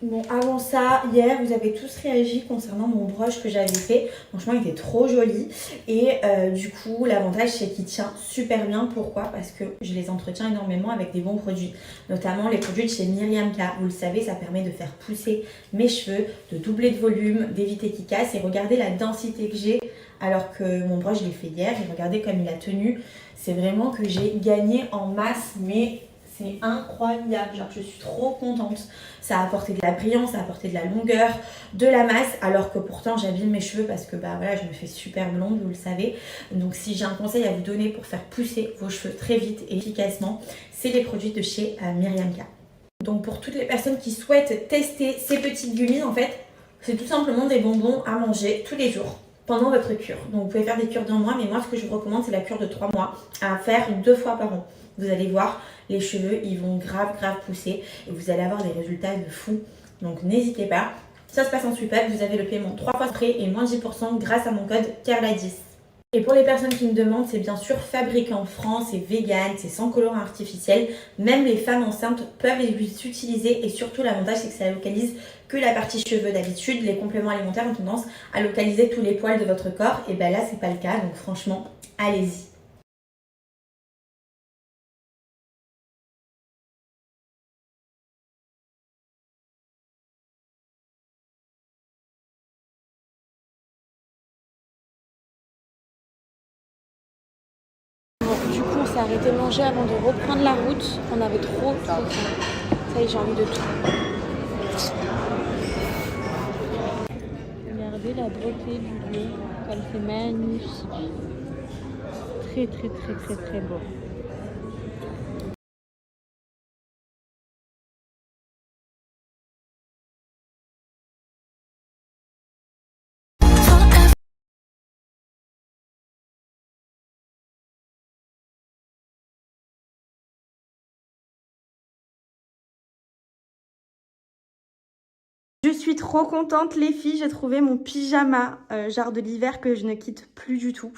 Bon, avant ça, hier, vous avez tous réagi concernant mon broche que j'avais fait. Franchement, il était trop joli. Et du coup, l'avantage, c'est qu'il tient super bien. Pourquoi? Parce que je les entretiens énormément avec des bons produits. Notamment les produits de chez Myriam K. Vous le savez, ça permet de faire pousser mes cheveux, de doubler de volume, d'éviter qu'ils cassent. Et regardez la densité que j'ai alors que mon broche, je l'ai fait hier. Et regardez comme il a tenu. C'est vraiment que j'ai gagné en masse, mais... c'est incroyable, genre je suis trop contente. Ça a apporté de la brillance, ça a apporté de la longueur, de la masse, alors que pourtant j'abîme mes cheveux parce que bah voilà, je me fais super blonde, vous le savez. Donc si j'ai un conseil à vous donner pour faire pousser vos cheveux très vite et efficacement, c'est les produits de chez Myriam K. Donc pour toutes les personnes qui souhaitent tester ces petites gummies, en fait, c'est tout simplement des bonbons à manger tous les jours pendant votre cure. Donc vous pouvez faire des cures d'un mois, mais moi ce que je vous recommande c'est la cure de 3 mois à faire 2 fois par an. Vous allez voir, les cheveux ils vont grave pousser et vous allez avoir des résultats de fou. Donc n'hésitez pas. Ça se passe en Sweetpack, vous avez le paiement 3 fois près et moins 10% grâce à mon code CARLA10. Et pour les personnes qui me demandent, c'est bien sûr fabriqué en France, c'est vegan, c'est sans colorant artificiel. Même les femmes enceintes peuvent les utiliser et surtout l'avantage c'est que ça localise que la partie cheveux. D'habitude, les compléments alimentaires ont tendance à localiser tous les poils de votre corps et ben là c'est pas le cas, donc franchement, allez-y. Bon, du coup, on s'est arrêté de manger avant de reprendre la route. On avait trop faim. Ça y est, j'ai envie de tout. Regardez la beauté du lieu. Elle fait magnifique. Très beau. Je suis trop contente les filles, j'ai trouvé mon pyjama genre de l'hiver que je ne quitte plus du tout.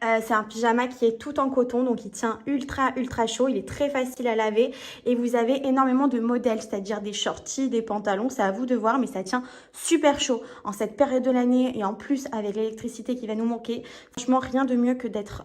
C'est un pyjama qui est tout en coton, donc il tient ultra chaud, il est très facile à laver et vous avez énormément de modèles, c'est-à-dire des shorties, des pantalons, c'est à vous de voir mais ça tient super chaud en cette période de l'année et en plus avec l'électricité qui va nous manquer. Franchement rien de mieux que d'être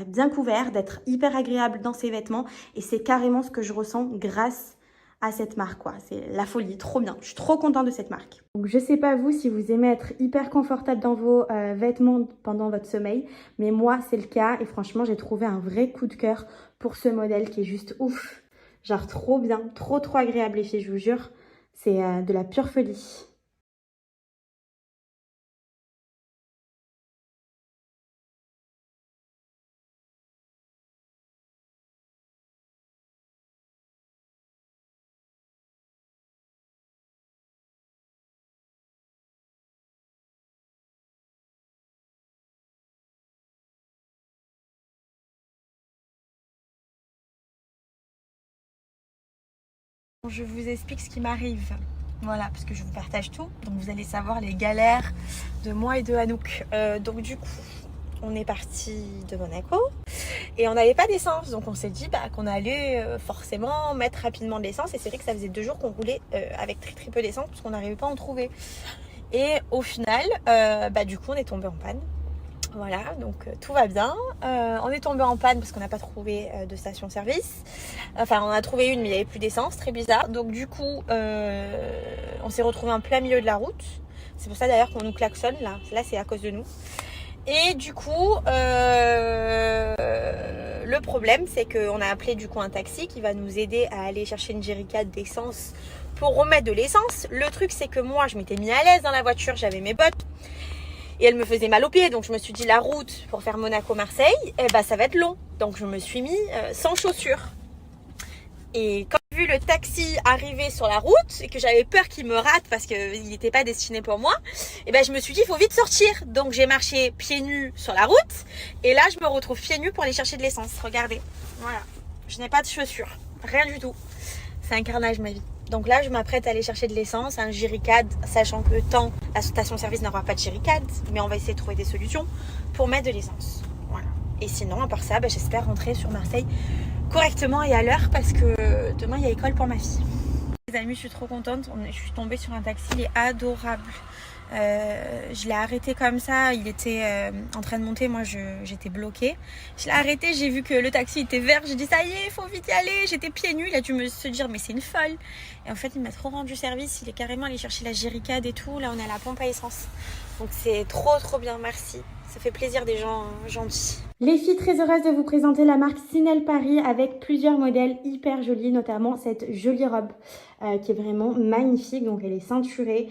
bien couvert, d'être hyper agréable dans ses vêtements et c'est carrément ce que je ressens grâce à cette marque quoi, c'est la folie, trop bien, je suis trop contente de cette marque. Donc je sais pas vous si vous aimez être hyper confortable dans vos vêtements pendant votre sommeil, mais moi c'est le cas et franchement j'ai trouvé un vrai coup de cœur pour ce modèle qui est juste ouf, genre trop bien, trop agréable les filles, je vous jure, c'est de la pure folie. Je vous explique ce qui m'arrive. Voilà, parce que je vous partage tout. Donc vous allez savoir les galères de moi et de Anouk. Donc du coup, on est parti de Monaco et on n'avait pas d'essence. Donc on s'est dit qu'on allait forcément mettre rapidement de l'essence. Et c'est vrai que ça faisait 2 jours qu'on roulait avec très peu d'essence parce qu'on n'arrivait pas à en trouver. Et au final, du coup, on est tombé en panne. Voilà, donc tout va bien. On est tombé en panne parce qu'on n'a pas trouvé de station-service. Enfin, on en a trouvé une, mais il n'y avait plus d'essence, très bizarre. Donc du coup, on s'est retrouvé en plein milieu de la route. C'est pour ça d'ailleurs qu'on nous klaxonne, là. Là, c'est à cause de nous. Et du coup, le problème, c'est qu'on a appelé du coup un taxi qui va nous aider à aller chercher une jerrycan d'essence pour remettre de l'essence. Le truc, c'est que moi, je m'étais mis à l'aise dans la voiture, j'avais mes bottes. Et elle me faisait mal aux pieds, donc je me suis dit la route pour faire Monaco-Marseille, ça va être long. Donc je me suis mis sans chaussures. Et quand j'ai vu le taxi arriver sur la route et que j'avais peur qu'il me rate parce qu'il n'était pas destiné pour moi, je me suis dit il faut vite sortir. Donc j'ai marché pieds nus sur la route et là je me retrouve pieds nus pour aller chercher de l'essence. Regardez, voilà, je n'ai pas de chaussures, rien du tout. C'est un carnage ma vie. Donc là, je m'apprête à aller chercher de l'essence, un jerrycan, sachant que la station-service n'aura pas de jerrycan, mais on va essayer de trouver des solutions pour mettre de l'essence. Voilà. Et sinon, à part ça, j'espère rentrer sur Marseille correctement et à l'heure parce que demain, il y a école pour ma fille. Les amis, je suis trop contente. Je suis tombée sur un taxi, il est adorable. Je l'ai arrêté comme ça, il était en train de monter, moi j'étais bloquée. Je l'ai arrêté, j'ai vu que le taxi était vert, j'ai dit ça y est, il faut vite y aller. J'étais pieds nus, il a dû me se dire mais c'est une folle. Et en fait il m'a trop rendu service, il est carrément allé chercher la jerrycade et tout. Là on est à la pompe à essence. Donc c'est trop bien, merci. Ça fait plaisir des gens gentils. Les filles, très heureuses de vous présenter la marque Sinel Paris avec plusieurs modèles hyper jolis, notamment cette jolie robe qui est vraiment magnifique. Donc elle est ceinturée,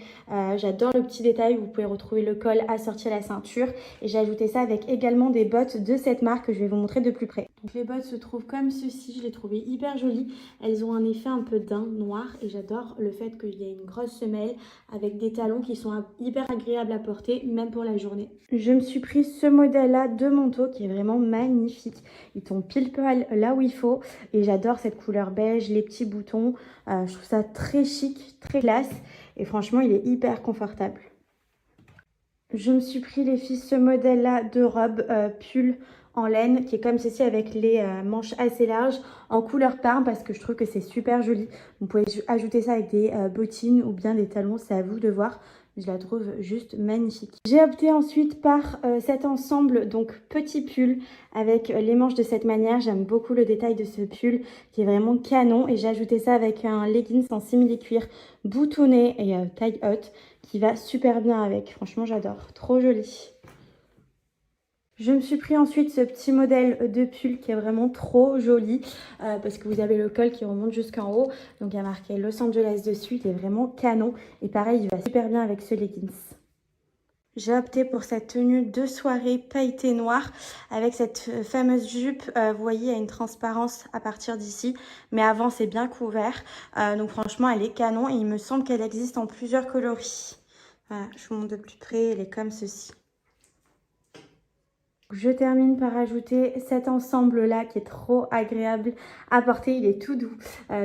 j'adore le petit détail, vous pouvez retrouver le col assorti à la ceinture. Et j'ai ajouté ça avec également des bottes de cette marque que je vais vous montrer de plus près. Donc les bottes se trouvent comme ceci, je les trouvais hyper jolies. Elles ont un effet un peu daim noir et j'adore le fait qu'il y ait une grosse semelle avec des talons qui sont hyper agréables à porter, même pour la journée. Je me suis pris ce modèle-là de manteau qui est vraiment magnifique. Il tombe pile poil là où il faut et j'adore cette couleur beige, les petits boutons. Je trouve ça très chic, très classe et franchement, il est hyper confortable. Je me suis pris les filles ce modèle-là de robe pull en laine qui est comme ceci avec les manches assez larges en couleur parme parce que je trouve que c'est super joli. Vous pouvez ajouter ça avec des bottines ou bien des talons, c'est à vous de voir. Je la trouve juste magnifique. J'ai opté ensuite par cet ensemble, donc petit pull avec les manches de cette manière. J'aime beaucoup le détail de ce pull qui est vraiment canon. Et j'ai ajouté ça avec un leggings en simili-cuir boutonné et taille haute qui va super bien avec. Franchement, j'adore. Trop joli. Je me suis pris ensuite ce petit modèle de pull qui est vraiment trop joli parce que vous avez le col qui remonte jusqu'en haut. Donc il y a marqué Los Angeles dessus, il est vraiment canon et pareil il va super bien avec ce leggings. J'ai opté pour cette tenue de soirée pailletée noire avec cette fameuse jupe. Vous voyez, il y a une transparence à partir d'ici, mais avant c'est bien couvert. Donc franchement elle est canon et il me semble qu'elle existe en plusieurs coloris. Voilà, je vous montre de plus près, elle est comme ceci. Je termine par ajouter cet ensemble-là qui est trop agréable à porter. Il est tout doux.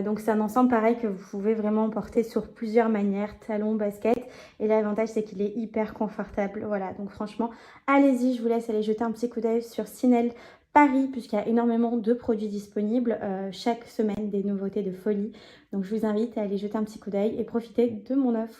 Donc c'est un ensemble pareil que vous pouvez vraiment porter sur plusieurs manières. Talons, baskets. Et l'avantage c'est qu'il est hyper confortable. Voilà, donc franchement, allez-y. Je vous laisse aller jeter un petit coup d'œil sur Sinel Paris puisqu'il y a énormément de produits disponibles. Chaque semaine, des nouveautés de folie. Donc je vous invite à aller jeter un petit coup d'œil et profiter de mon offre.